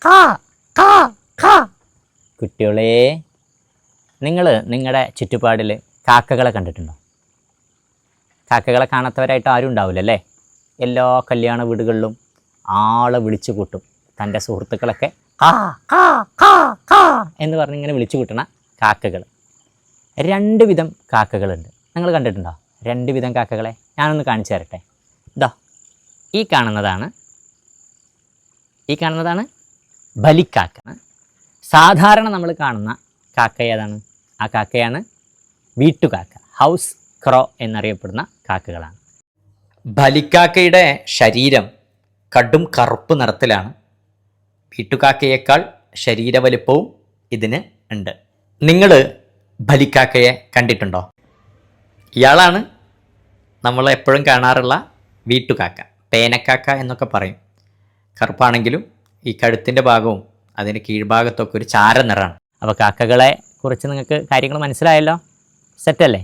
കാ കാ കാ. കുട്ടികളെ, നിങ്ങൾ നിങ്ങളുടെ ചുറ്റുപാടിൽ കാക്കകളെ കണ്ടിട്ടുണ്ടോ? കാക്കകളെ കാണാത്തവരായിട്ട് ആരും ഉണ്ടാവില്ലല്ലേ? എല്ലാ കല്യാണ വീടുകളിലും ആളെ വിളിച്ചു കൂട്ടും. തൻ്റെ സുഹൃത്തുക്കളൊക്കെ കാ കാ കാ കാ എന്ന് പറഞ്ഞ് ഇങ്ങനെ വിളിച്ചു കൂട്ടണ കാക്കകൾ. രണ്ട് വിധം കാക്കകളുണ്ട്. നിങ്ങൾ കണ്ടിട്ടുണ്ടോ രണ്ട് വിധം കാക്കകളെ? ഞാനൊന്ന് കാണിച്ചു തരട്ടെ. ഇതാ ഈ കാണുന്നതാണ് ബലിക്കാക്ക. സാധാരണ നമ്മൾ കാണുന്ന കാക്ക ഏതാണ്? ആ കാക്കയാണ് വീട്ടുകാക്ക, ഹൗസ് ക്രോ എന്നറിയപ്പെടുന്ന കാക്കകളാണ്. ബലിക്കാക്കയുടെ ശരീരം കടും കറുപ്പ് നിറത്തിലാണ്. വീട്ടുകാക്കയേക്കാൾ ശരീരവലുപ്പവും ഇതിന് ഉണ്ട്. നിങ്ങൾ ബലിക്കാക്കയെ കണ്ടിട്ടുണ്ടോ? ഇയാളാണ് നമ്മൾ എപ്പോഴും കാണാറുള്ള വീട്ടുകാക്ക, പേനക്കാക്ക എന്നൊക്കെ പറയും. കറുപ്പാണെങ്കിലും ഈ കഴുത്തിൻ്റെ ഭാഗവും അതിൻ്റെ കീഴ്ഭാഗത്തൊക്കെ ഒരു ചാര നിറമാണ്. അപ്പോൾ കാക്കകളെ കുറിച്ച് നിങ്ങൾക്ക് കാര്യങ്ങൾ മനസ്സിലായല്ലോ? സെറ്റല്ലേ?